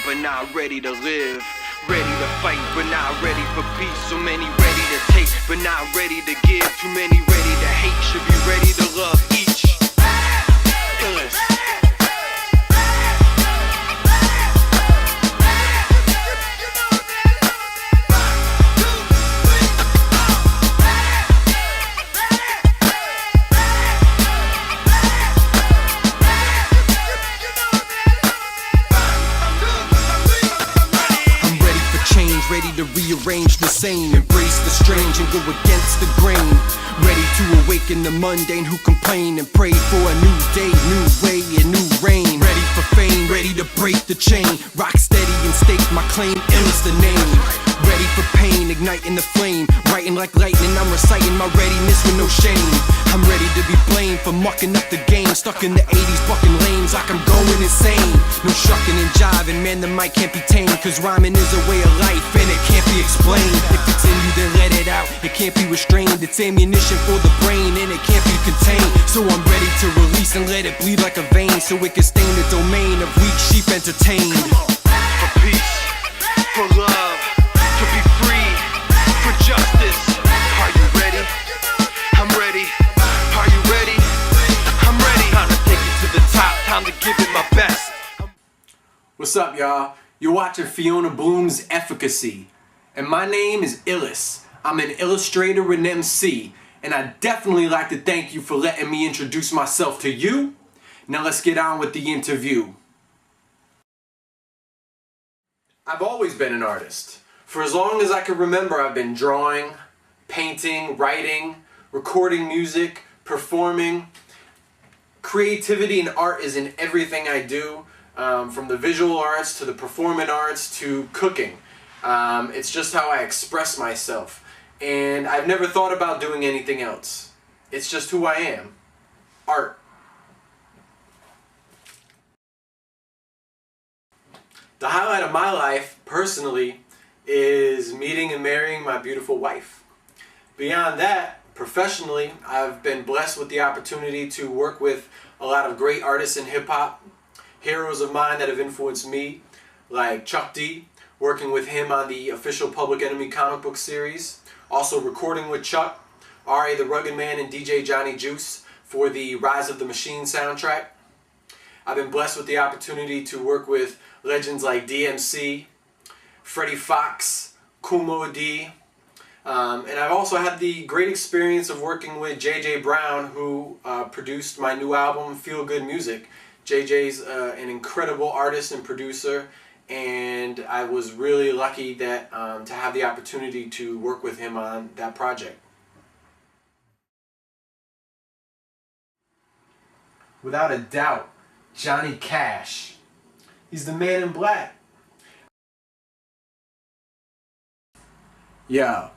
die but not ready to live. Ready to fight but not ready for peace. So many ready to take but not ready to give. Too many ready to hate, should be ready to love each. Illus. Ready to rearrange the same, embrace the strange and go against the grain. Ready to awaken the mundane who complain and pray for a new day, new way, a new reign. Ready for fame, ready to break the chain, rock steady and stake my claim, Illus the name. Ready for pain, igniting the flame, writing like lightning, I'm reciting my readiness with no shame. I'm ready to be blamed for mucking up the game, stuck in the 80s bucking lanes like I'm going insane. No shucking and jiving, man the mic can't be tamed, cause rhyming is a way of life and it can't be explained. If it's in you then let it out, it can't be restrained. It's ammunition for the brain and it can't be contained. So I'm ready to release and let it bleed like a vein, so it can stain the domain of weak sheep entertained. For peace, for love, to be free, for justice. Are you ready? I'm ready. Are you ready? I'm ready. Time to take it to the top, time to give it my best. What's up, y'all? You're watching Fiona Bloom's Efficacy, and my name is Illus. I'm an illustrator and MC, and I'd definitely like to thank you for letting me introduce myself to you. Now let's get on with the interview. I've always been an artist. For as long as I can remember, I've been drawing, painting, writing, recording music, performing. Creativity and art is in everything I do. From the visual arts to the performing arts to cooking. It's just how I express myself. And I've never thought about doing anything else. It's just who I am. Art. The highlight of my life, personally, is meeting and marrying my beautiful wife. Beyond that, professionally, I've been blessed with the opportunity to work with a lot of great artists in hip-hop. Heroes of mine that have influenced me, like Chuck D, working with him on the official Public Enemy comic book series. Also recording with Chuck, R.A. the Rugged Man, and DJ Johnny Juice for the Rise of the Machine soundtrack. I've been blessed with the opportunity to work with legends like DMC, Freddie Fox, Kumo D, and I've also had the great experience of working with J.J. Brown, who produced my new album, Feel Good Music. JJ's an incredible artist and producer, and I was really lucky that to have the opportunity to work with him on that project. Without a doubt, Johnny Cash. He's the man in black. Yeah.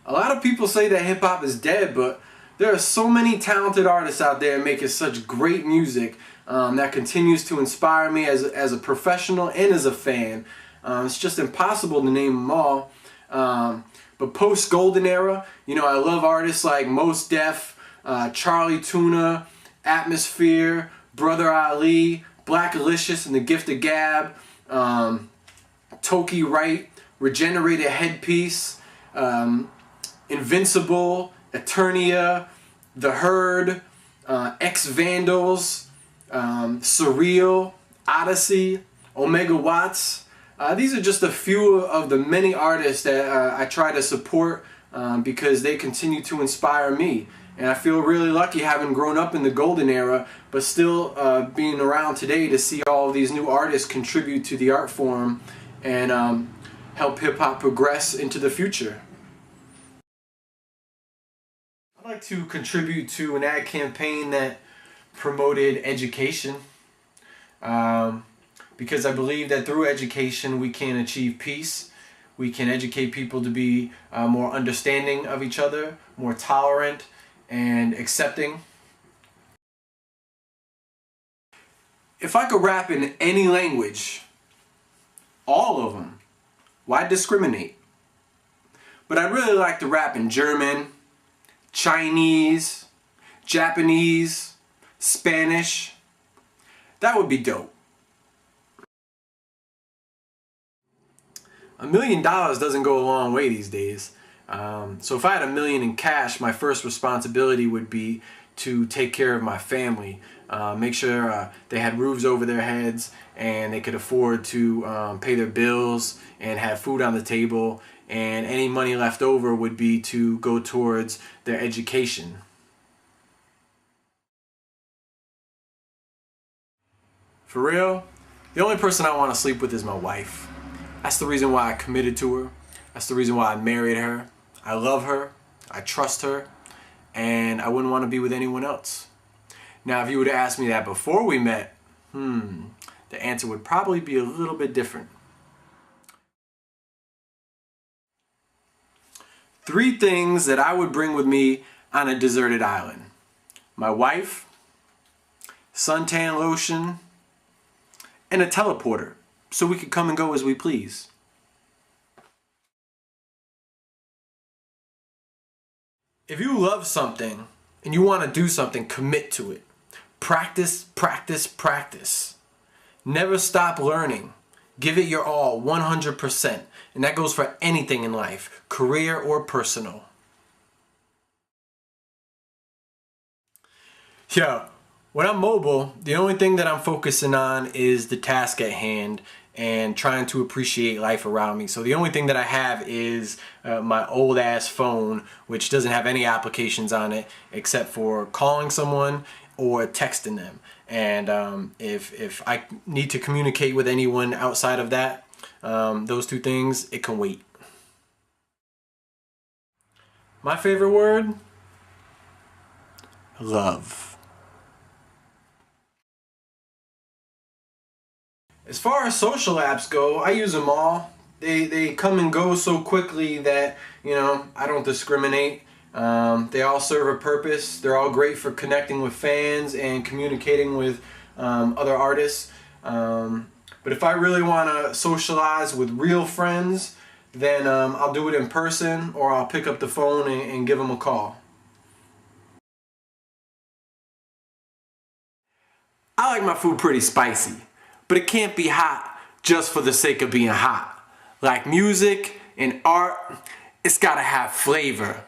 A lot of people say that hip-hop is dead, but there are so many talented artists out there making such great music that continues to inspire me as a professional and as a fan. It's just impossible to name them all. But post-Golden Era, you know, I love artists like Mos Def, Charlie Tuna, Atmosphere, Brother Ali, Black Alicious and the Gift of Gab, Toki Wright, Regenerated Headpiece, Invincible, Eternia, The Herd, X-Vandals, Surreal, Odyssey, Omega Watts. These are just a few of the many artists that I try to support because they continue to inspire me. And I feel really lucky having grown up in the golden era, but still being around today to see all of these new artists contribute to the art form and help hip-hop progress into the future. I'd like to contribute to an ad campaign that promoted education because I believe that through education we can achieve peace. We can educate people to be more understanding of each other, more tolerant and accepting. If I could rap in any language, all of them, why discriminate? But I'd really like to rap in German, Chinese, Japanese, Spanish. That would be dope. $1 million doesn't go a long way these days. So if I had $1 million in cash, my first responsibility would be to take care of my family, make sure they had roofs over their heads and they could afford to pay their bills and have food on the table, and any money left over would be to go towards their education. For real, the only person I want to sleep with is my wife. That's the reason why I committed to her. That's the reason why I married her. I love her, I trust her, and I wouldn't want to be with anyone else. Now, if you would have asked me that before we met, the answer would probably be a little bit different. 3 things that I would bring with me on a deserted island: my wife, suntan lotion, and a teleporter, so we could come and go as we please. If you love something and you want to do something, commit to it. Practice, practice, practice. Never stop learning. Give it your all, 100%. And that goes for anything in life, career or personal. When I'm mobile, the only thing that I'm focusing on is the task at hand and trying to appreciate life around me. So the only thing that I have is my old ass phone, which doesn't have any applications on it except for calling someone or texting them. And if I need to communicate with anyone outside of that, those 2 things, it can wait. My favorite word? Love. As far as social apps go, I use them all. They come and go so quickly that, I don't discriminate. They all serve a purpose. They're all great for connecting with fans and communicating with other artists. But if I really want to socialize with real friends, then I'll do it in person, or I'll pick up the phone and give them a call. I like my food pretty spicy, but it can't be hot just for the sake of being hot. Like music and art, it's gotta have flavor.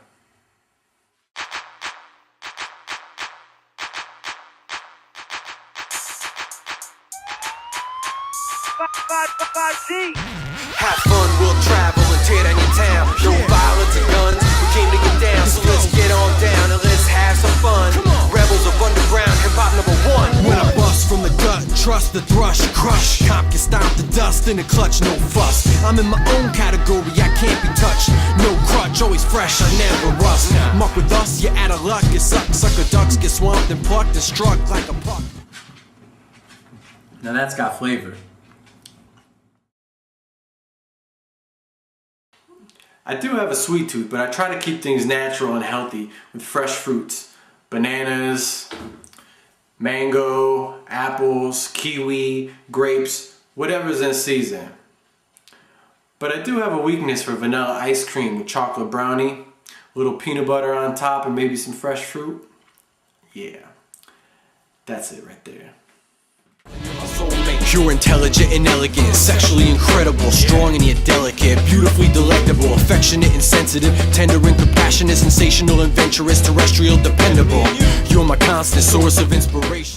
Have fun, we'll travel and tear down your town. No violence and guns, we came to get down. So let's get on down and let's have some fun. Rebels of underground, hip-hop #1. When I bust from the gut, trust the thrush, crush. Comp can stomp the dust in a clutch, no fuss. I'm in my own category, I can't be touched. No crutch, always fresh, I never rust. Muck with us, you're out of luck, you suck. Sucker ducks get swamped and plucked and struck like a puck. Now that's got flavor. I do have a sweet tooth, but I try to keep things natural and healthy with fresh fruits. Bananas, mango, apples, kiwi, grapes, whatever's in season. But I do have a weakness for vanilla ice cream with chocolate brownie, a little peanut butter on top, and maybe some fresh fruit. Yeah, that's it right there. Pure, intelligent, and elegant, sexually incredible, strong and yet delicate, beautifully delectable, affectionate and sensitive, tender and compassionate, sensational and venturous, terrestrial, dependable. You're my constant source of inspiration.